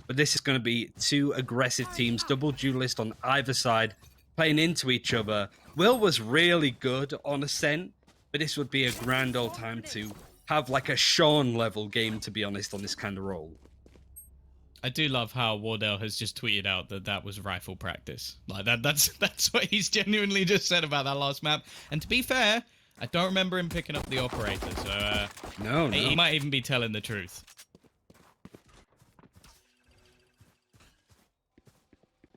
but this is going to be two aggressive teams, double duelist on either side, playing into each other. Will was really good on Ascent, but this would be a grand old time to have like a Sean level game, to be honest, on this kind of role. I do love how Wardell has just tweeted out that was rifle practice. Like that's what he's genuinely just said about that last map. And to be fair, I don't remember him picking up the operator, so no. He might even be telling the truth.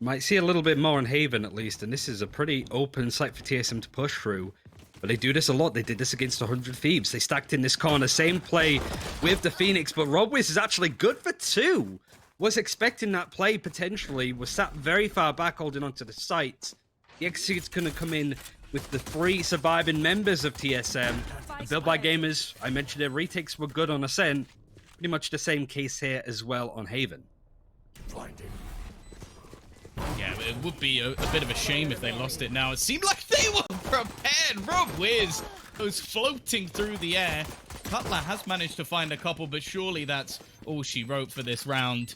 Might see a little bit more on Haven at least, and this is a pretty open site for TSM to push through. But they do this a lot. They did this against 100 Thieves. They stacked in this corner. Same play with the Phoenix, but RobWiz is actually good for 2. Was expecting that play potentially. Was sat very far back holding onto the site. The execute's going to come in with the 3 surviving members of TSM. The Built by Gamers, I mentioned it, retakes were good on Ascent. Pretty much the same case here as well on Haven. Yeah, it would be a bit of a shame if they lost it now. It seemed like they were prepared. RobWiz goes floating through the air. Cutler has managed to find a couple, but surely that's all she wrote for this round.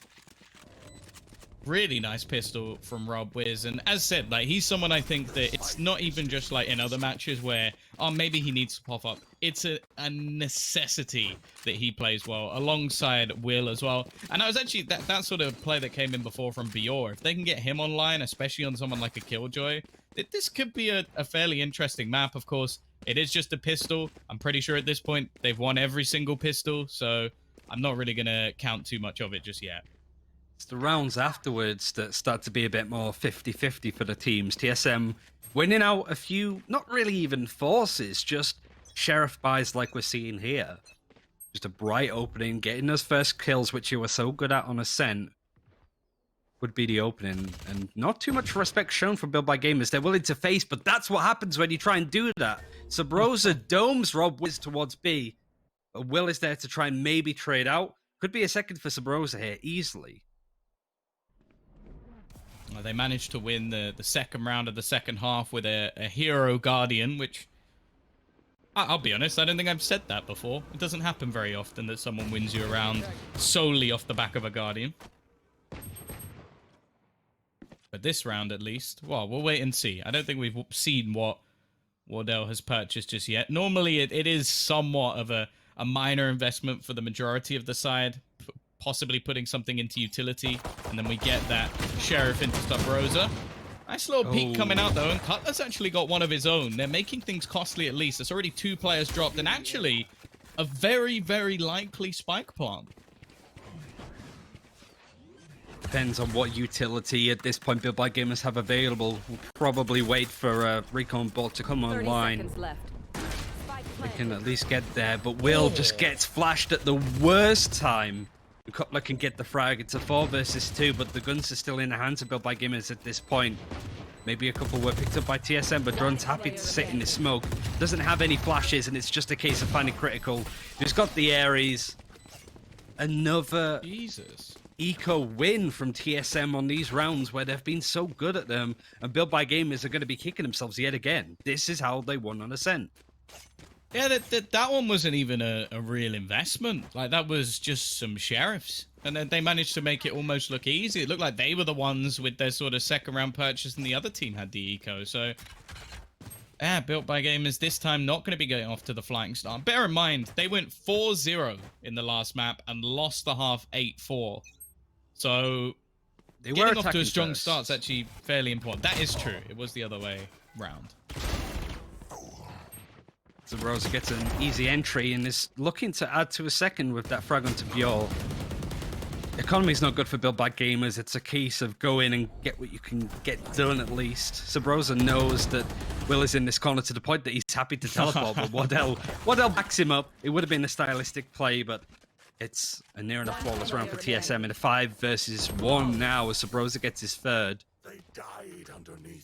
Really nice pistol from RobWiz, and as said, like, he's someone I think that it's not even just like in other matches where, oh, maybe he needs to pop up. It's a necessity that he plays well alongside Will as well. And I was actually that sort of play that came in before from Bior. If they can get him online, especially on someone like a Killjoy, this could be a fairly interesting map. Of course, it is just a pistol. I'm pretty sure at this point they've won every single pistol, so I'm not really gonna count too much of it just yet. It's the rounds afterwards that start to be a bit more 50-50 for the teams. TSM winning out a few, not really even forces, just Sheriff buys like we're seeing here. Just a bright opening, getting those first kills, which you were so good at on Ascent, would be the opening. And not too much respect shown from Built by Gamers. They're willing to face, but that's what happens when you try and do that. Sabrosa domes RobWiz towards B, but Will is there to try and maybe trade out. Could be a second for Sabrosa here, easily. They managed to win the second round of the second half with a hero Guardian, which, I'll be honest, I don't think I've said that before. It doesn't happen very often that someone wins you a round solely off the back of a Guardian. But this round, at least, well, we'll wait and see. I don't think we've seen what Wardell has purchased just yet. Normally, it is somewhat of a minor investment for the majority of the side, possibly putting something into utility, and then we get that Sheriff into Sabrosa. Nice little peek coming out, though, and Cutler's actually got one of his own. They're making things costly at least. There's already 2 players dropped, and actually a very, very likely spike plant. Depends on what utility at this point Built by Gamers have available. We'll probably wait for Recon Bot to come online. They can at least get there, but Will just gets flashed at the worst time. Cutler can get the frag. It's a 4 versus 2, but the guns are still in the hands of Built by Gamers at this point. Maybe a couple were picked up by TSM, but Drone's happy to sit in the smoke. Doesn't have any flashes, and it's just a case of finding critical. He's got the Ares. Another eco win from TSM on these rounds where they've been so good at them, and Built by Gamers are going to be kicking themselves yet again. This is how they won on Ascent. Yeah, that one wasn't even a real investment. Like, that was just some sheriffs. And then they managed to make it almost look easy. It looked like they were the ones with their sort of second round purchase and the other team had the eco. So, yeah, Built by Gamers this time not going to be going off to the flying start. Bear in mind, they went 4-0 in the last map and lost the half 8-4. So, getting off to a strong start is actually fairly important. That is true. It was the other way round. Sabrosa gets an easy entry and is looking to add to a second with that frag onto Bjorn. Economy's not good for Built by Gamers. It's a case of go in and get what you can get done at least. Sabrosa knows that Will is in this corner to the point that he's happy to teleport, but Wardell backs him up. It would have been a stylistic play, but it's a near enough flawless round for TSM in a 5 versus 1 now as Sabrosa gets his third.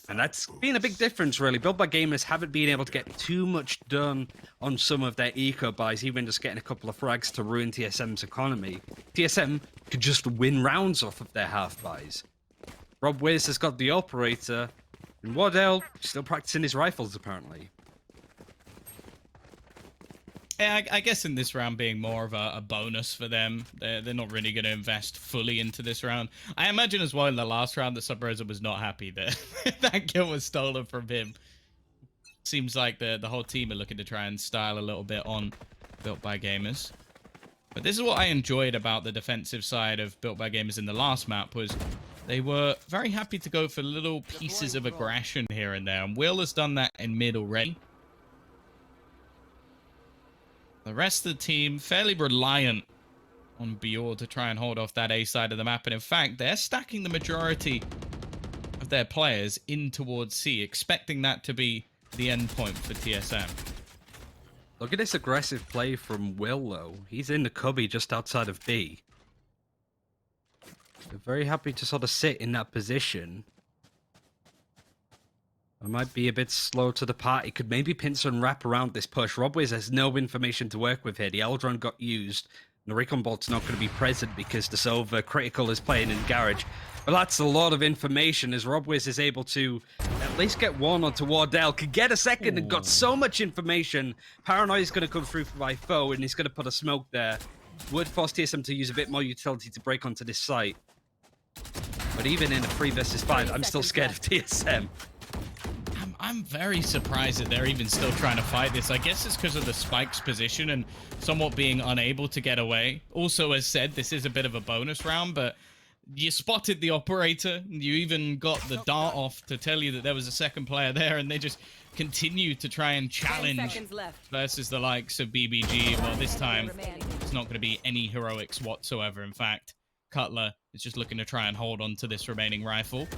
And that's been a big difference, really. Built by Gamers haven't been able to get too much done on some of their eco buys, even just getting a couple of frags to ruin TSM's economy. TSM could just win rounds off of their half buys. RobWiz has got the operator, and Wardell still practicing his rifles, apparently. Yeah, I guess in this round being more of a bonus for them, they're not really going to invest fully into this round. I imagine as well in the last round that Subrosa was not happy that that kill was stolen from him. Seems like the whole team are looking to try and style a little bit on Built by Gamers. But this is what I enjoyed about the defensive side of Built by Gamers in the last map was they were very happy to go for little pieces of aggression here and there. And Will has done that in mid already. The rest of the team fairly reliant on Bior to try and hold off that A side of the map. And in fact, they're stacking the majority of their players in towards C, expecting that to be the end point for TSM. Look at this aggressive play from Will, though. He's in the cubby just outside of B. They're very happy to sort of sit in that position. I might be a bit slow to the party. Could maybe pincer and wrap around this push. Robwiz has no information to work with here. The Eldron got used. The recon bolt's not going to be present because the Sova Critical is playing in Garage. But that's a lot of information as Robwiz is able to at least get one onto Wardell. Could get a second and got so much information. Paranoia is going to come through by foe and he's going to put a smoke there. Would force TSM to use a bit more utility to break onto this site. But even in a 3 versus 5, I'm still scared of TSM. I'm very surprised that they're even still trying to fight this. I guess it's because of the Spike's position and somewhat being unable to get away. Also, as said, this is a bit of a bonus round, but you spotted the operator. You even got the dart off to tell you that there was a second player there, and they just continue to try and challenge versus the likes of BBG. Well, this time, it's not going to be any heroics whatsoever. In fact, Cutler is just looking to try and hold on to this remaining rifle.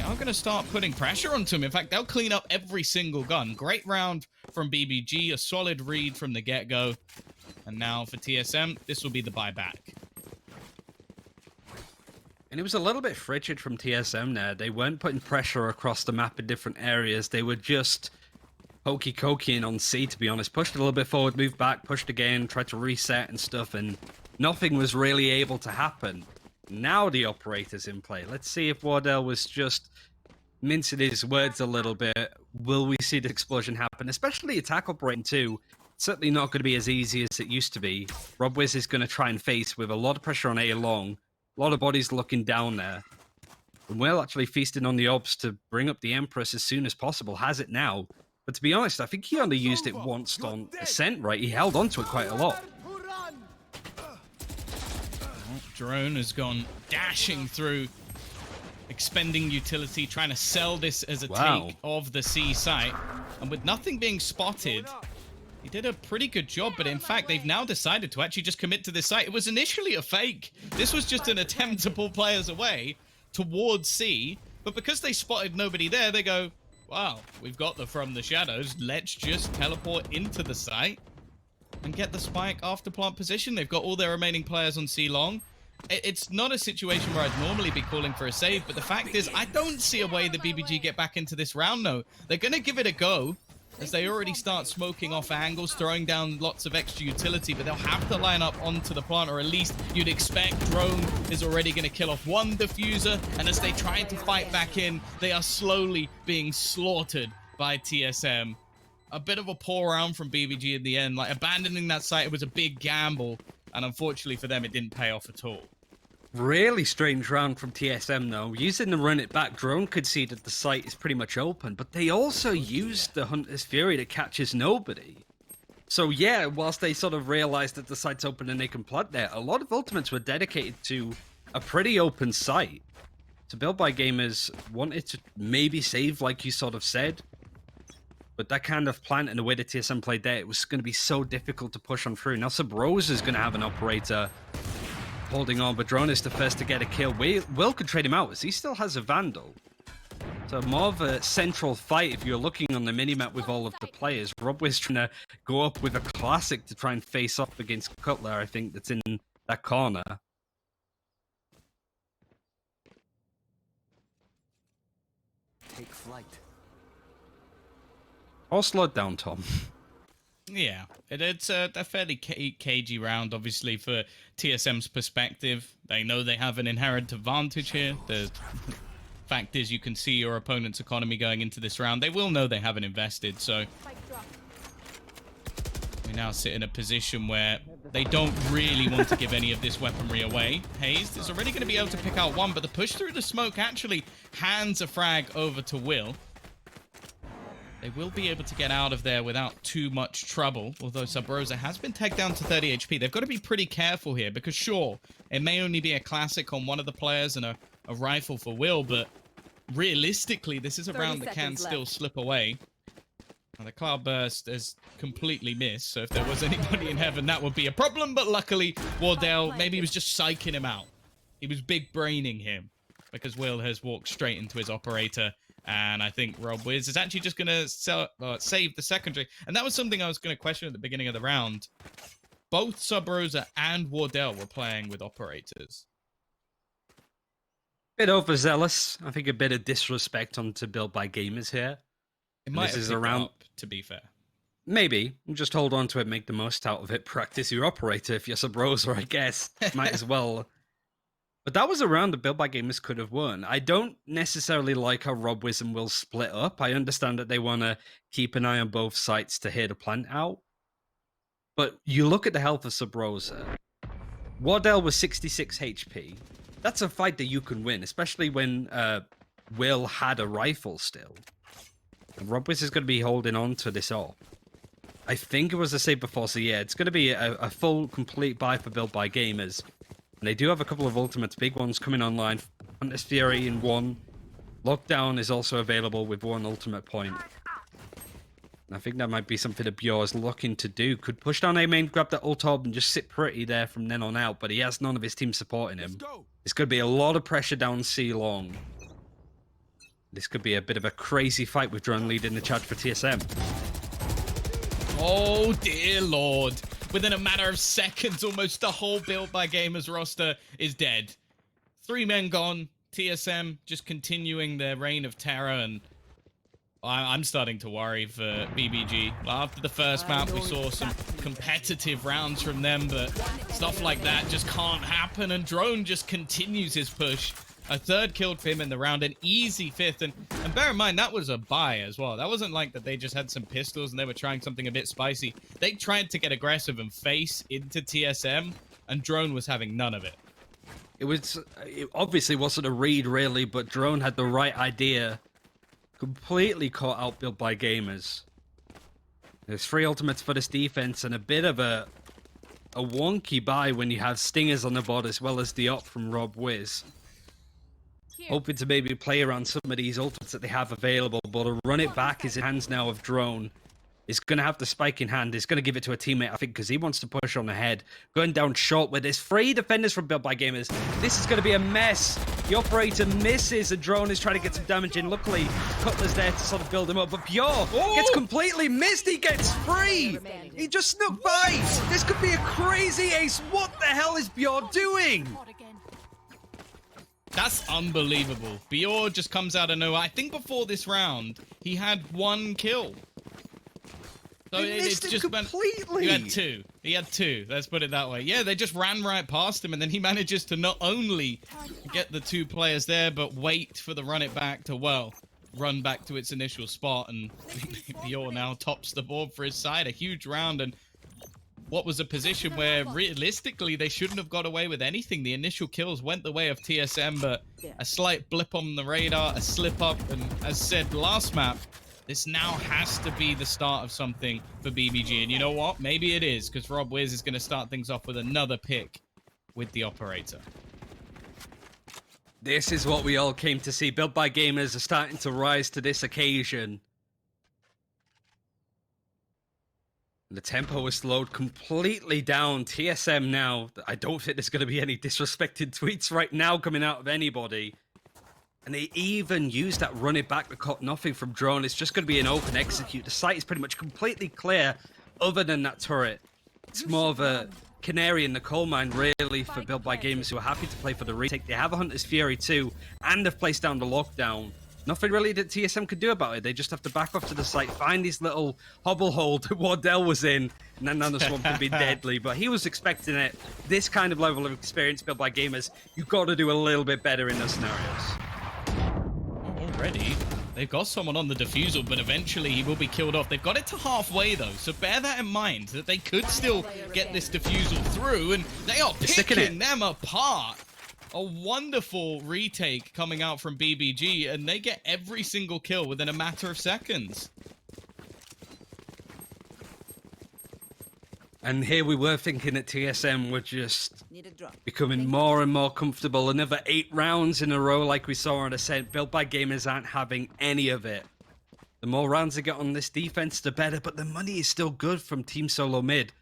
I'm going to start putting pressure onto him. In fact, they'll clean up every single gun. Great round from BBG, a solid read from the get-go. And now for TSM, this will be the buyback. And it was a little bit frigid from TSM there. They weren't putting pressure across the map in different areas. They were just hokey-cokeying on C, to be honest. Pushed a little bit forward, moved back, pushed again, tried to reset and stuff, and nothing was really able to happen. Now the operator's in play. Let's see if Wardell was just mincing his words a little bit. Will we see the explosion happen? Especially attack operating too. It's certainly not going to be as easy as it used to be. Robwiz is going to try and face with a lot of pressure on A long. A lot of bodies looking down there. And Will actually feasting on the ops to bring up the Empress as soon as possible. Has it now. But to be honest, I think he only used it once on Ascent, right? He held onto it quite a lot. Drone has gone dashing through, expending utility, trying to sell this as a take of the C site. And with nothing being spotted, he did a pretty good job. But in fact, they've now decided to actually just commit to this site. It was initially a fake. This was just an attempt to pull players away towards C. But because they spotted nobody there, they go, wow, we've got the from the shadows. Let's just teleport into the site and get the spike after plant position. They've got all their remaining players on C long. It's not a situation where I'd normally be calling for a save, but the fact is I don't see a way that BBG get back into this round, though. They're going to give it a go as they already start smoking off angles, throwing down lots of extra utility, but they'll have to line up onto the plant, or at least you'd expect Drone is already going to kill off one diffuser, and as they try to fight back in, they are slowly being slaughtered by TSM. A bit of a poor round from BBG in the end, like abandoning that site. It was a big gamble. And unfortunately for them, it didn't pay off at all. Really strange round from TSM, though. Using the run it back, Drone could see that the site is pretty much open, but they also used the Hunter's Fury that catches nobody. So yeah, whilst they sort of realized that the site's open and they can plant there, a lot of ultimates were dedicated to a pretty open site. So Built by Gamers wanted to maybe save, like you sort of said, but that kind of plant and the way that TSM played there, it was going to be so difficult to push on through. Now Subrosa is going to have an operator holding on, but Drone is the first to get a kill. Will could trade him out as he still has a Vandal. So more of a central fight if you're looking on the minimap with all of the players. Robwiz trying to go up with a classic to try and face off against Cutler, I think, that's in that corner. Take flight. Or slow it down, Tom. Yeah, it's a fairly cagey round, obviously, for TSM's perspective. They know they have an inherent advantage here. The fact is, you can see your opponent's economy going into this round. They will know they haven't invested, so We now sit in a position where they don't really want to give any of this weaponry away. Hazed is already going to be able to pick out one, but the push through the smoke actually hands a frag over to Will. They will be able to get out of there without too much trouble, although Sub Rosa has been tagged down to 30 HP. They've got to be pretty careful here, because sure, it may only be a classic on one of the players and a rifle for Will, but realistically, this is a round that can still slip away. Now, the Cloudburst has completely missed, so if there was anybody in heaven, that would be a problem, but luckily, Wardell, maybe he was just psyching him out. He was big-braining him, because Will has walked straight into his operator, and I think Rob Wiz is actually just going to save the secondary. And that was something I was going to question at the beginning of the round. Both Sub Rosa and Wardell were playing with operators. Bit overzealous. I think a bit of disrespect onto Built by Gamers here. It might this have is around, up, to be fair. Maybe. Just hold on to it, make the most out of it, practice your operator if you're Sub Rosa, I guess. Might as well. But that was a round that Built by Gamers could have won. I don't necessarily like how Rob Wiz and Will split up. I understand that they want to keep an eye on both sites to hear the plant out. But you look at the health of Sub Rosa. Wardell was 66 HP. That's a fight that you can win, especially when Will had a rifle still. And Rob Wiz is going to be holding on to this all. I think it was the same before, so yeah, it's going to be a full, complete buy for Built by Gamers. And they do have a couple of ultimates, big ones coming online. Hunter's Fury in one. Lockdown is also available with one ultimate point. And I think that might be something that Bjor is looking to do. Could push down A main, grab that ult orb, and just sit pretty there from then on out. But he has none of his team supporting him. It's going to be a lot of pressure down C long. This could be a bit of a crazy fight with Drone leading the charge for TSM. Oh, dear Lord. Within a matter of seconds, almost the whole Built by Gamers roster is dead. 3 men gone. TSM just continuing their reign of terror, and I'm starting to worry for BBG. After the first map, we saw some competitive rounds from them, but stuff like that just can't happen, and Drone just continues his push. A third killed for him in the round, an easy fifth, and bear in mind, that was a buy as well. That wasn't like that they just had some pistols and they were trying something a bit spicy. They tried to get aggressive and face into TSM, and Drone was having none of it. It obviously wasn't a read, really, but Drone had the right idea. Completely caught out Built by Gamers. There's 3 ultimates for this defense, and a bit of a wonky buy when you have Stingers on the board as well as the op from Rob Wiz. Hoping to maybe play around some of these ultimates that they have available, but to run it back is in hands now of Drone. He's going to have the spike in hand. He's going to give it to a teammate, I think, because he wants to push on ahead. Going down short with his 3 defenders from Built by Gamers. This is going to be a mess. The operator misses, and Drone is trying to get some damage in. Luckily, Cutler's there to sort of build him up, but Bjor gets completely missed. He gets free. He just snuck by. This could be a crazy ace. What the hell is Bjor doing? That's unbelievable. Bjor just comes out of nowhere. I think before this round, he had 1 kill. So missed it completely. He had two. Let's put it that way. Yeah, they just ran right past him, and then he manages to not only get the 2 players there, but wait for the run it back to, well, run back to its initial spot. And Bjor now tops the board for his side. A huge round, and what was a position where realistically they shouldn't have got away with anything. The initial kills went the way of TSM, but a slight blip on the radar, a slip up, and as said last map, this now has to be the start of something for BBG. And you know what? Maybe it is, because Rob Wiz is going to start things off with another pick with the operator. This is what we all came to see. Built by Gamers are starting to rise to this occasion. The tempo is slowed completely down. TSM now, I don't think there's going to be any disrespected tweets right now coming out of anybody. And they even used that run it back that caught nothing from Drone. It's just going to be an open execute. The site is pretty much completely clear other than that turret. It's more of a canary in the coal mine, really, for Built by Gamers who are happy to play for the retake. They have a Hunter's Fury too, and they've placed down the lockdown. Nothing really that TSM could do about it. They just have to back off to the site, find these little hobble hole that Wardell was in, and then Nano Swamp can be deadly. But he was expecting it. This kind of level of experience Built by Gamers, you've got to do a little bit better in those scenarios. Already, They've got someone on the defusal, but eventually he will be killed off. They've got it to halfway, though, so bear that in mind, that they could still get this defusal through, and they are picking them apart. A wonderful retake coming out from BBG, and they get every single kill within a matter of seconds. And here we were thinking that TSM were just becoming more and more comfortable. Another 8 rounds in a row like we saw on Ascent. Built by Gamers aren't having any of it. The more rounds they get on this defense, the better. But the money is still good from Team Solo Mid.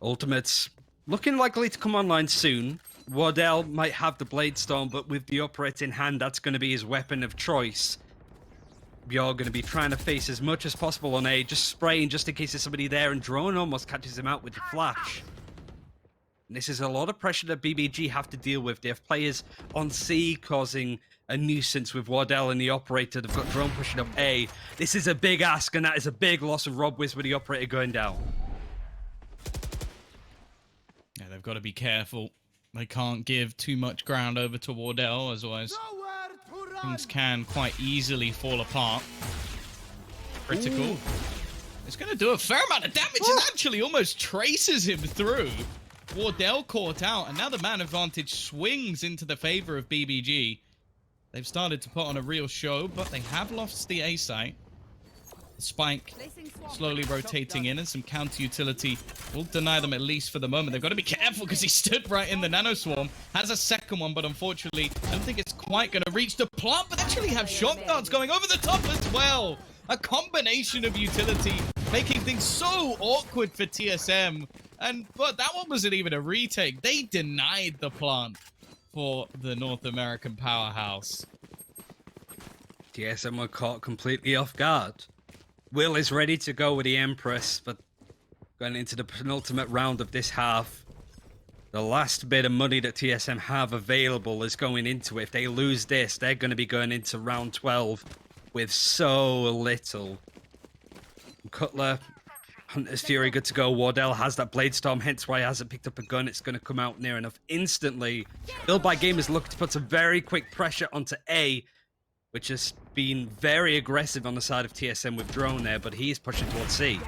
Ultimates looking likely to come online soon. Wardell might have the Blade Storm, but with the Operate in hand, that's going to be his weapon of choice. You're going to be trying to face as much as possible on A, just spraying just in case there's somebody there, and Drone almost catches him out with the flash. And this is a lot of pressure that BBG have to deal with. They have players on C causing a nuisance with Wardell and the Operator. They've got Drone pushing up A. This is a big ask, and that is a big loss of RobWiz with the Operator going down. Yeah, they've got to be careful. They can't give too much ground over to Wardell, otherwise things can quite easily fall apart. Critical. Ooh. It's going to do a fair amount of damage and actually almost traces him through. Wardell caught out, and now the man advantage swings into the favor of BBG. They've started to put on a real show, but they have lost the A site. The spike slowly rotating in, and some counter utility will deny them, at least for the moment. They've got to be careful because he stood right in the nano swarm. Has a second one, but unfortunately I don't think it's quite going to reach the plant, but actually have shot darts going over the top as well. A combination of utility making things so awkward for TSM. But that one wasn't even a retake. They denied the plant for the North American powerhouse. TSM were caught completely off guard. Will is ready to go with the Empress, but going into the penultimate round of this half, the last bit of money that TSM have available is going into it. If they lose this, they're going to be going into round 12 with so little. Cutler, Hunter's Fury, good to go. Wardell has that Blade Storm, hence why he hasn't picked up a gun. It's going to come out near enough instantly. Built by Gamers looking to put some very quick pressure onto A, which has been very aggressive on the side of TSM with Drone there, but he's pushing towards C.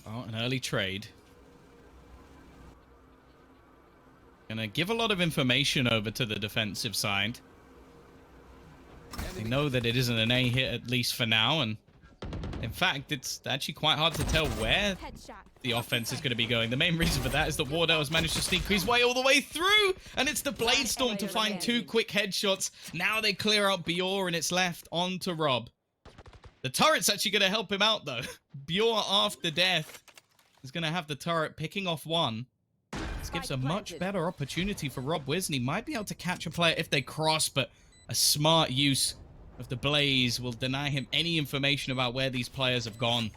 Oh, an early trade. Gonna give a lot of information over to the defensive side. They know that it isn't an A hit, at least for now, and in fact, it's actually quite hard to tell where the offense is going to be going. The main reason for that is that Wardell has managed to sneak his way all the way through, and it's the Blade Storm to find 2 quick headshots. Now they clear out Bior, and it's left on to Rob. The turret's actually going to help him out, though. Bior, after death, is going to have the turret picking off 1. This gives a much better opportunity for RobWiz, and he might be able to catch a player if they cross, but a smart use of the Blaze will deny him any information about where these players have gone.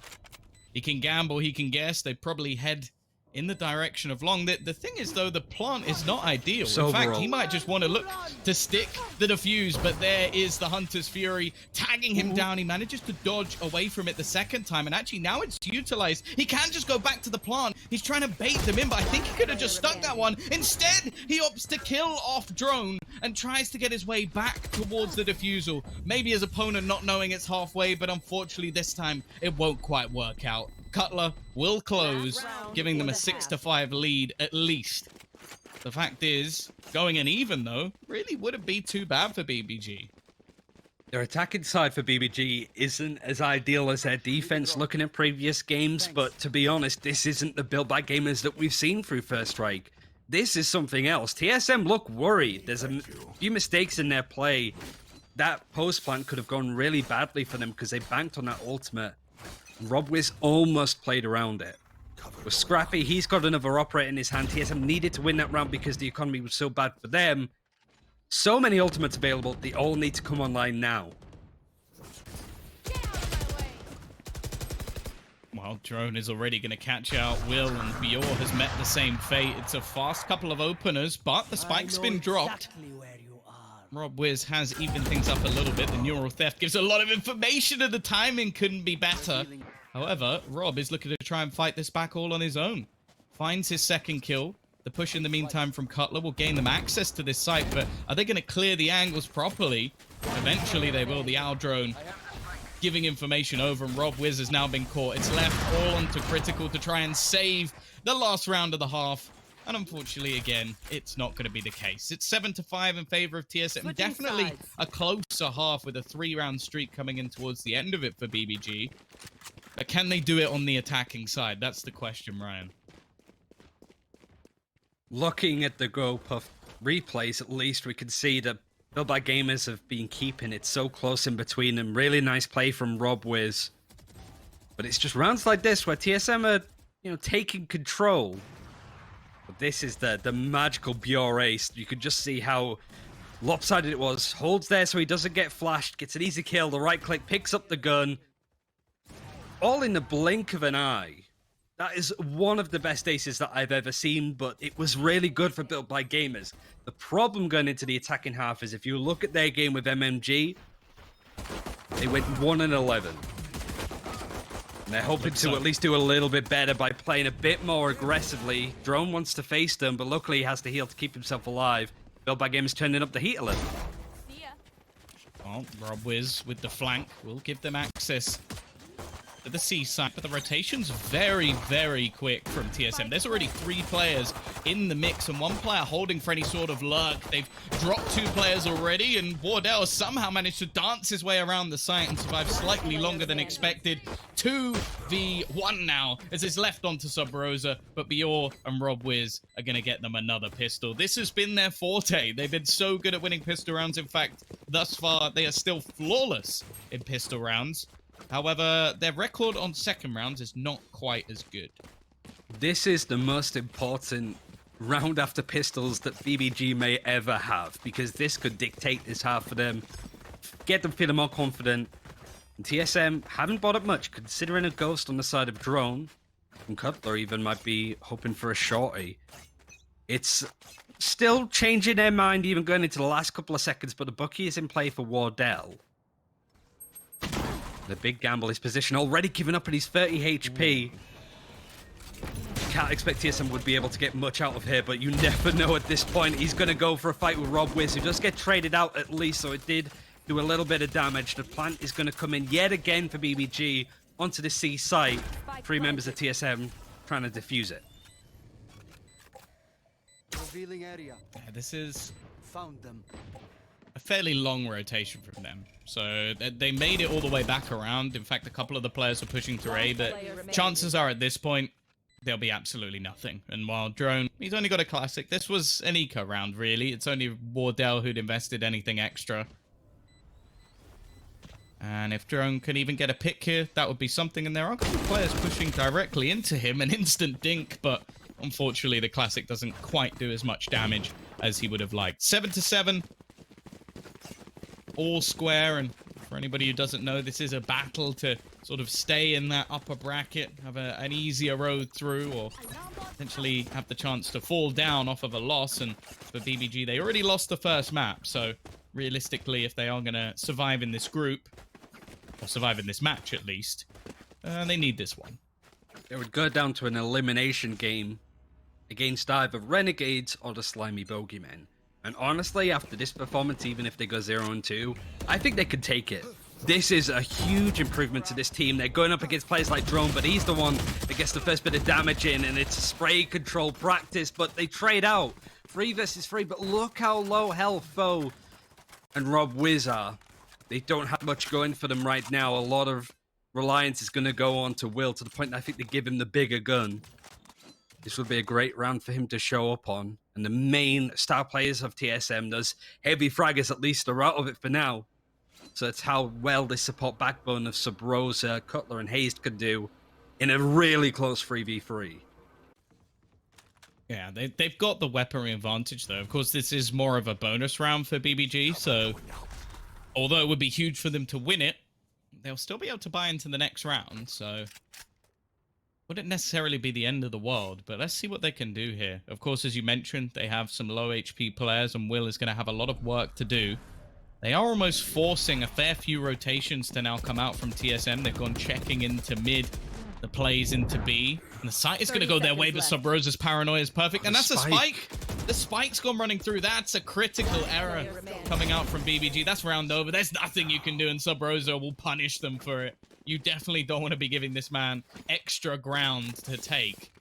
He can gamble, he can guess. They probably head in the direction of long. The thing is, though, the plant is not ideal. In fact, he might just want to look to stick the defuse, but there is the Hunter's Fury tagging him down. He manages to dodge away from it the second time, and actually now it's utilized. He can just go back to the plant. He's trying to bait them in, but I think he could have just stuck that one. Instead, he opts to kill off Drone and tries to get his way back towards the defusal. Maybe his opponent not knowing it's halfway, but unfortunately this time it won't quite work out. Cutler will close, giving them a 6-5 lead at least. The fact is, going an even though, really wouldn't be too bad for BBG. Their attacking side for BBG isn't as ideal as their defense looking at previous games, but to be honest, this isn't the Built by Gamers that we've seen through First Strike. This is something else. TSM look worried. There's a few mistakes in their play. That post plant could have gone really badly for them because they banked on that ultimate. RobWiz almost played around it. With Scrappy, he's got another Operator in his hand. TSM needed to win that round because the economy was so bad for them. So many ultimates available, they all need to come online now. Well, Drone is already going to catch out Will, and Bior has met the same fate. It's a fast couple of openers, but the spike's been dropped. RobWiz has evened things up a little bit. The neural theft gives a lot of information, and the timing couldn't be better. However, Rob is looking to try and fight this back all on his own. Finds his second kill. The push in the meantime from Cutler will gain them access to this site, but are they going to clear the angles properly? Eventually they will. The Owl drone giving information over, and Rob Wiz has now been caught. It's left all onto Critical to try and save the last round of the half. And unfortunately, again, it's not going to be the case. It's 7-5 in favor of TSM. Switching Definitely sides. a closer half with a 3-round streak coming in towards the end of it for BBG. But can they do it on the attacking side? That's the question, Ryan. Looking at the GoPuff replays, at least we can see that Build by Gamers have been keeping it so close in between them. Really nice play from Rob Wiz. But it's just rounds like this where TSM are, taking control. But this is the magical Bjor ace. You could just see how lopsided it was. Holds there so he doesn't get flashed. Gets an easy kill. The right click picks up the gun. All in the blink of an eye. That is one of the best aces that I've ever seen, but it was really good for Built by Gamers. The problem going into the attacking half is if you look at their game with MMG, they went 1-11. And they're hoping to at least do a little bit better by playing a bit more aggressively. Drone wants to face them, but luckily he has to heal to keep himself alive. Built by Gamers turning up the heat a little. Well, Rob Wiz with the flank will give them access to the C side, but the rotation's very, very quick from TSM. There's already 3 players in the mix and 1 player holding for any sort of lurk. They've dropped 2 players already, and Wardell somehow managed to dance his way around the site and survive slightly longer than expected. 2v1 now as it's left onto Sub Rosa, but Bjor and Rob Wiz are going to get them another pistol. This has been their forte. They've been so good at winning pistol rounds. In fact, thus far, they are still flawless in pistol rounds. However, their record on second rounds is not quite as good. This is the most important round after pistols that BBG may ever have, because this could dictate this half for them, get them feeling more confident. And TSM haven't bought up much, considering a ghost on the side of Drone, and Cutler even might be hoping for a shorty. It's still changing their mind even going into the last couple of seconds, but the Bucky is in play for Wardell. The big gamble is position already given up at his 30 HP. Can't expect TSM would be able to get much out of here, but you never know at this point. He's going to go for a fight with Rob Wiz, who does get traded out at least, so it did do a little bit of damage. The plant is going to come in yet again for BBG onto the C site. 3 members of TSM trying to defuse it. Revealing area. Yeah, this is Found them. a fairly long rotation from them. So they made it all the way back around. In fact, a couple of the players are pushing through A, but chances are at this point, there'll be absolutely nothing. And while Drone, he's only got a classic. This was an eco round, really. It's only Wardell who'd invested anything extra. And if Drone can even get a pick here, that would be something. And there are a couple of players pushing directly into him. An instant dink, but unfortunately, the classic doesn't quite do as much damage as he would have liked. 7-7. All square, and for anybody who doesn't know, this is a battle to sort of stay in that upper bracket, have an easier road through, or potentially have the chance to fall down off of a loss. And for BBG, they already lost the first map, so realistically, if they are going to survive in this group, or survive in this match at least, they need this one. It would go down to an elimination game against either Renegades or the Slimy Bogeymen. And honestly, after this performance, even if they go 0-2, I think they could take it. This is a huge improvement to this team. They're going up against players like Drone, but he's the one that gets the first bit of damage in, and it's a spray control practice, but they trade out. 3 versus 3, but look how low health Foe and Rob Wiz are. They don't have much going for them right now. A lot of reliance is going to go on to Will, to the point that I think they give him the bigger gun. This would be a great round for him to show up on. And the main star players of TSM, those heavy fraggers at least, are out of it for now. So that's how well this support backbone of Sub Rosa, Cutler, and Hazed could do in a really close 3v3. Yeah, they've got the weaponry advantage, though. Of course, this is more of a bonus round for BBG, so although it would be huge for them to win it, they'll still be able to buy into the next round, so wouldn't necessarily be the end of the world, but let's see what they can do here. Of course, as you mentioned, they have some low HP players, and Will is going to have a lot of work to do. They are almost forcing a fair few rotations to now come out from TSM. They've gone checking into mid the plays into B. And the site is going to go their way, but Sub Rosa's paranoia is perfect. And that's a spike. The spike's gone running through. That's a critical error coming out from BBG. That's round over. There's nothing you can do, and Sub Rosa will punish them for it. You definitely don't want to be giving this man extra ground to take,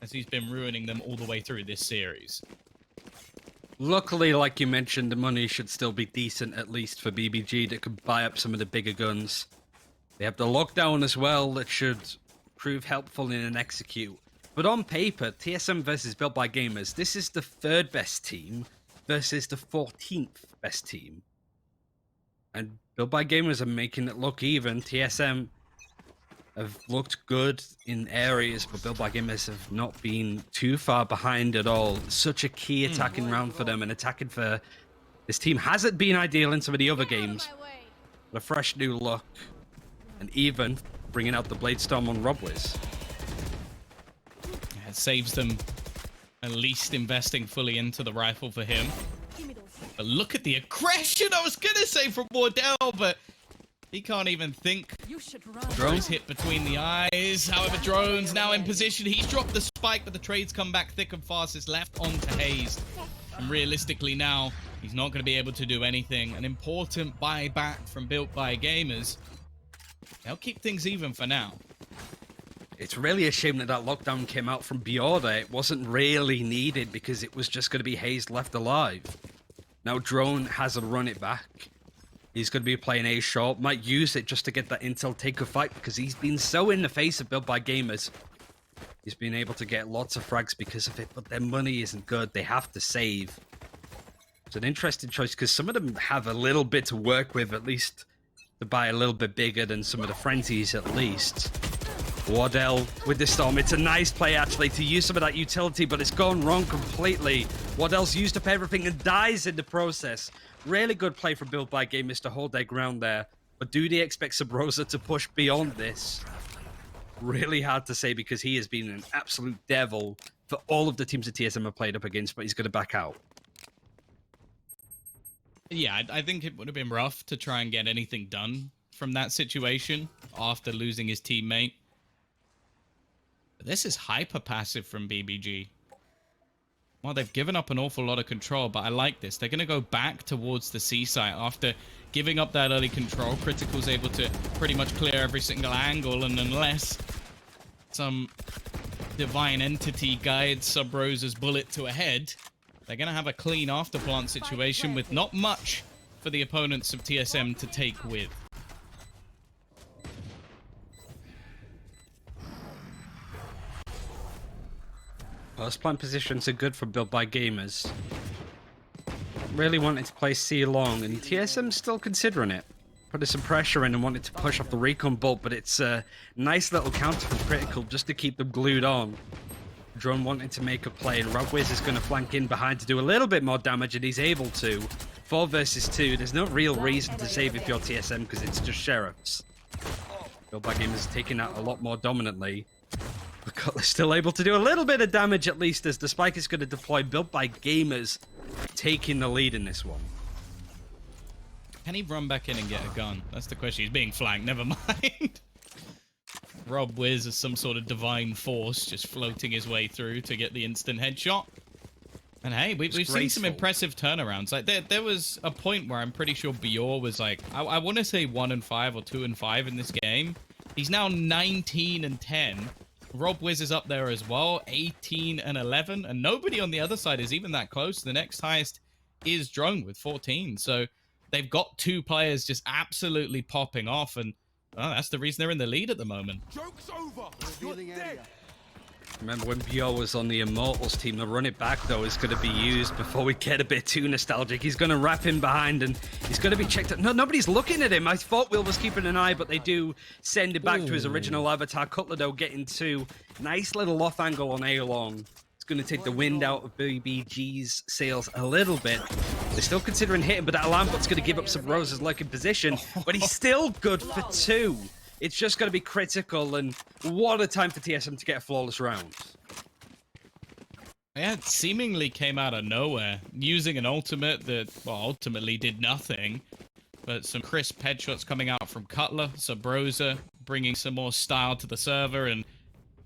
as he's been ruining them all the way through this series. Luckily, like you mentioned, the money should still be decent, at least for BBG, that could buy up some of the bigger guns. They have the lockdown as well, that should prove helpful in an execute. But on paper, TSM versus Built by Gamers, this is the 3rd best team versus the 14th best team. And Built by Gamers are making it look even. TSM have looked good in areas, but Built by Gamers have not been too far behind at all. Such a key attacking round for them, and attacking for this team hasn't been ideal in some of the other games. But a fresh new look, and even bringing out the Blade Storm on Robwiz. It saves them at least investing fully into the rifle for him. But look at the aggression, I was going to say, from Wardell, but he can't even think. Drone's hit between the eyes. However, Drone's now in position. He's dropped the spike, but the trades come back thick and fast. It's left onto Hazed. And realistically now, he's not going to be able to do anything. An important buyback from Built by Gamers. They'll keep things even for now. It's really a shame that lockdown came out from Bjorda. It wasn't really needed because it was just going to be Hazed left alive. Now Drone has to run it back. He's going to be playing A short. Might use it just to get that intel take a fight because he's been so in the face of Built by Gamers. He's been able to get lots of frags because of it, but their money isn't good. They have to save. It's an interesting choice because some of them have a little bit to work with, at least to buy a little bit bigger than some of the frenzies at least. Wardell with the Storm. It's a nice play, actually, to use some of that utility, but it's gone wrong completely. Wardell's used up everything and dies in the process. Really good play from Built by Gamers to hold their ground there. But do they expect Sub Rosa to push beyond this? Really hard to say because he has been an absolute devil for all of the teams that TSM have played up against, but he's going to back out. Yeah, I think it would have been rough to try and get anything done from that situation after losing his teammate. This is hyper passive from BBG. Well, they've given up an awful lot of control, but I like this. They're going to go back towards the C site after giving up that early control. Critical's able to pretty much clear every single angle, and unless some divine entity guides Sub Rosa's bullet to a head, they're going to have a clean afterplant situation with not much for the opponents of TSM to take with. First plant positions are good for Built by Gamers. Really wanted to play C long, and TSM's still considering it. Putting some pressure in and wanted to push off the recon bolt, but it's a nice little counter from Critical just to keep them glued on. Drone wanting to make a play, and Robwiz is going to flank in behind to do a little bit more damage, and he's able to. 4 versus 2, there's no real reason to save if you're TSM because it's just Sheriffs. Built by Gamers is taking out a lot more dominantly. But Cutler's still able to do a little bit of damage at least as the spike is going to deploy. Built by Gamers taking the lead in this one. Can he run back in and get a gun? That's the question. He's being flanked. Never mind. Robwiz is some sort of divine force just floating his way through to get the instant headshot. And hey, we've seen some impressive turnarounds. Like there was a point where I'm pretty sure Bior was like, I want to say 1-5 or 2-5 in this game. He's now 19-10. Robwiz is up there as well, 18-11, and nobody on the other side is even that close. The next highest is Drone with 14. So they've got 2 players just absolutely popping off, and that's the reason they're in the lead at the moment. Joke's over. You're dead. Remember when Bior was on the Immortals team, the run it back though is going to be used before we get a bit too nostalgic. He's going to wrap him behind and he's going to be checked out. No, nobody's looking at him. I thought Will was keeping an eye, but they do send it back to his original avatar. Cutler though getting 2. Nice little off angle on A-Long. It's going to take the wind out of BBG's sails a little bit. They're still considering hitting, but that alarm bot's going to give up some Rosa's lurking position, but he's still good for 2. It's just going to be Critical, and what a time for TSM to get a flawless round. Yeah, it seemingly came out of nowhere, using an ultimate that, well, ultimately did nothing. But some crisp headshots coming out from Cutler, Sub Rosa, bringing some more style to the server, and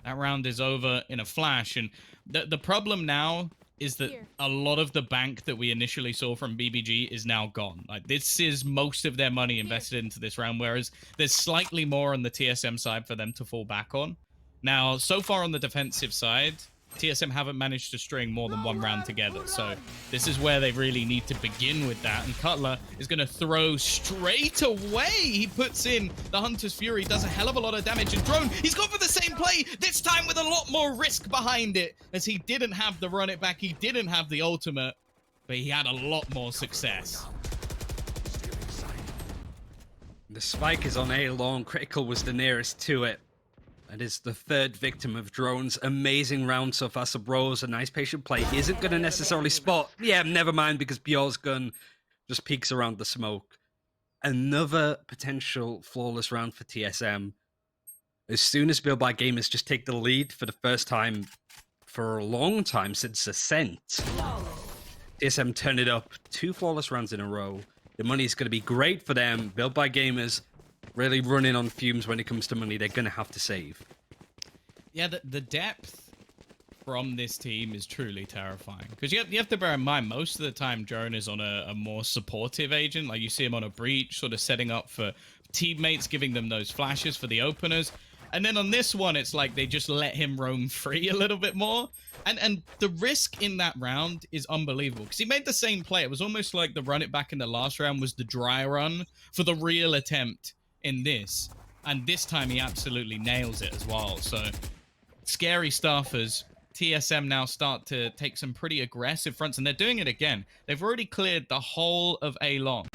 that round is over in a flash. And the problem now is that a lot of the bank that we initially saw from BBG is now gone. Like, this is most of their money invested into this round, whereas there's slightly more on the TSM side for them to fall back on. Now, so far on the defensive side, TSM haven't managed to string more than one round together, so this is where they really need to begin with that. And Cutler is going to throw straight away. He puts in the Hunter's Fury, does a hell of a lot of damage, and Drone, he's gone for the same play, this time with a lot more risk behind it, as he didn't have the run it back, he didn't have the ultimate, but he had a lot more success. The spike is on A long. Critical was the nearest to it. That is the third victim of Drone's amazing round so far. So Bros, a nice patient play, isn't going to necessarily spot. Yeah, never mind, because Bjor's gun just peeks around the smoke. Another potential flawless round for TSM. As soon as Build by Gamers just take the lead for the first time for a long time since Ascent, TSM turn it up 2 flawless rounds in a row. The money's going to be great for them. Build by Gamers really running on fumes when it comes to money. They're going to have to save. Yeah, the depth from this team is truly terrifying. Because you have to bear in mind, most of the time, Drone is on a more supportive agent. Like, you see him on a breach, sort of setting up for teammates, giving them those flashes for the openers. And then on this one, it's like they just let him roam free a little bit more. And the risk in that round is unbelievable. Because he made the same play. It was almost like the run it back in the last round was the dry run for the real attempt in this, and this time he absolutely nails it as well. So scary stuff as TSM now start to take some pretty aggressive fronts, and they're doing it again. They've already cleared the whole of A long.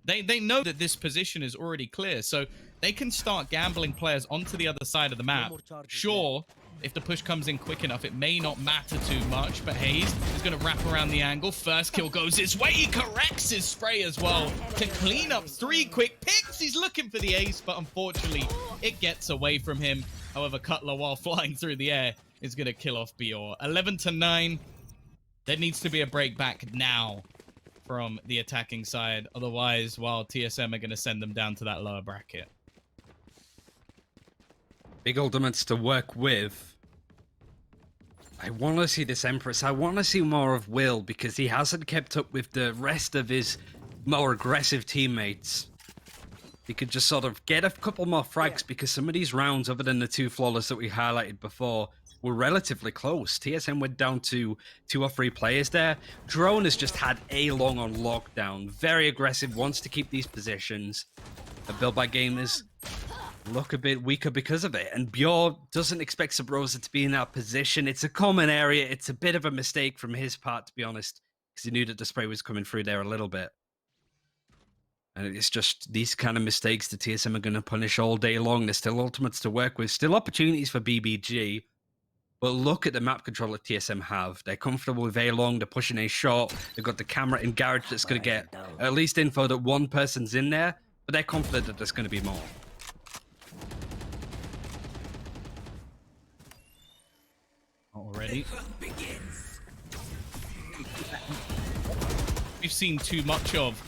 They know that this position is already clear, so they can start gambling players onto the other side of the map. Sure, if the push comes in quick enough, it may not matter too much, but Hayes is going to wrap around the angle. First kill goes his way. He corrects his spray as well to clean up 3 quick picks. He's looking for the ace, but unfortunately, it gets away from him. However, Cutler, while flying through the air, is going to kill off Bior. 11-9. There needs to be a break back now from the attacking side. Otherwise, while TSM are going to send them down to that lower bracket. Big ultimates to work with. I want to see this Empress. I want to see more of Will, because he hasn't kept up with the rest of his more aggressive teammates. He could just sort of get a couple more frags, because some of these rounds, other than the 2 flawless that we highlighted before, were relatively close. TSM went down to 2 or 3 players there. Drone has just had A long on lockdown. Very aggressive, wants to keep these positions. The Build by Gamers look a bit weaker because of it, and Bjor doesn't expect Sabrosa to be in that position. It's a common area. It's a bit of a mistake from his part, to be honest, because he knew that the spray was coming through there a little bit. And it's just these kind of mistakes the TSM are going to punish all day long. There's still ultimates to work with, still opportunities for BBG, but look at the map control that TSM have. They're comfortable with A long, they're pushing A short, they've got the camera in garage that's going to get at least info that one person's in there, but they're confident that there's going to be more. Already. We've seen too much of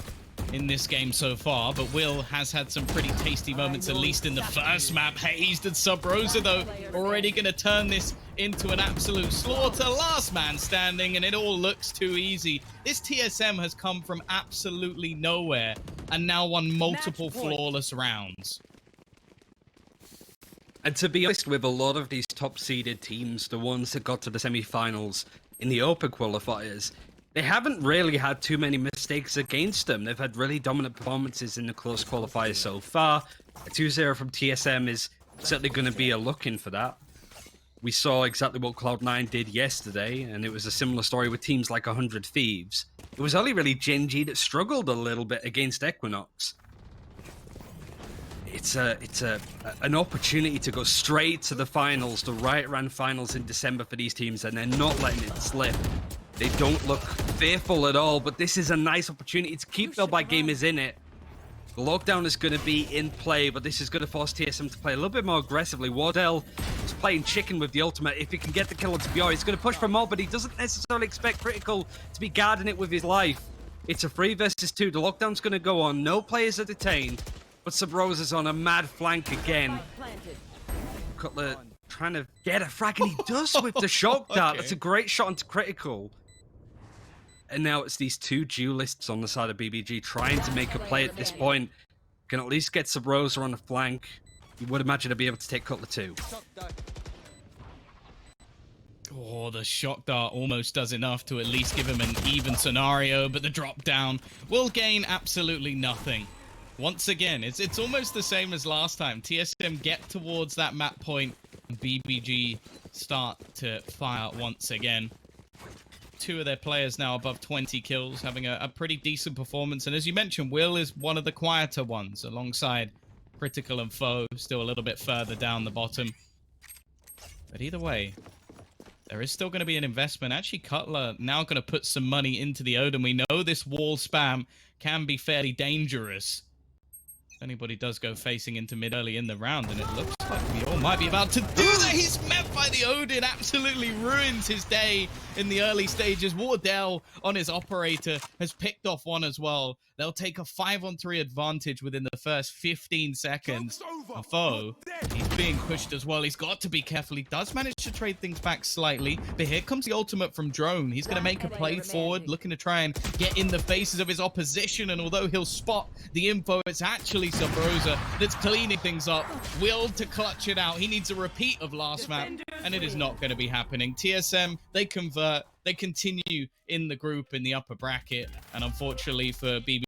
in this game so far, but Will has had some pretty tasty moments, at least in the first map. Hazed and Sub Rosa, though, already going to turn this into an absolute slaughter. Last man standing, and it all looks too easy. This TSM has come from absolutely nowhere and now won multiple flawless rounds. And to be honest, with a lot of these top-seeded teams, the ones that got to the semi-finals in the Open qualifiers, they haven't really had too many mistakes against them. They've had really dominant performances in the close qualifiers so far. A 2-0 from TSM is certainly going to be a look-in for that. We saw exactly what Cloud9 did yesterday, and it was a similar story with teams like 100 Thieves. It was only really Gen G that struggled a little bit against Equinox. It's an opportunity to go straight to the finals, the Riot Ran finals in December for these teams, and they're not letting it slip. They don't look fearful at all, but this is a nice opportunity to keep Build by Gamers in it. The lockdown is going to be in play, but this is going to force TSM to play a little bit more aggressively. Wardell is playing chicken with the ultimate. If he can get the kill onto Bjor, he's going to push for more, but he doesn't necessarily expect Critical to be guarding it with his life. It's a 3 versus 2. The lockdown's going to go on. No players are detained. But Sub Rosa's on a mad flank again. Cutler trying to get a frag, and he does with the shock dart. That's a great shot into critical. And now it's these two duelists on the side of BBG trying to make a play at this point. Can at least get some Rosa on the flank. You would imagine to be able to take Cutler too. Oh, the shock dart almost does enough to at least give him an even scenario, but the drop down will gain absolutely nothing. Once again, it's almost the same as last time. TSM get towards that map point, and BBG start to fire once again. Two of their players now above 20 kills, having a pretty decent performance. And as you mentioned, Will is one of the quieter ones, alongside Critical and Foe, still a little bit further down the bottom. But either way, there is still going to be an investment. Actually, Cutler now going to put some money into the Odin. We know this wall spam can be fairly dangerous. If anybody does go facing into mid early in the round, and it looks like we all might be about to do that. He's met by the Odin, absolutely ruins his day in the early stages. Wardell on his operator has picked off one as well. They'll take a 5-on-3 advantage within the first 15 seconds. A Foe, he's being pushed as well. He's got to be careful. He does manage to trade things back slightly, but here comes the ultimate from Drone. He's going to make a play forward, looking to try and get in the faces of his opposition, and although he'll spot the info, it's actually Subrosa that's cleaning things up. Will to clutch it out. He needs a repeat of last map, and it is not going to be happening. TSM, they convert. They continue in the group in the upper bracket, and unfortunately for BB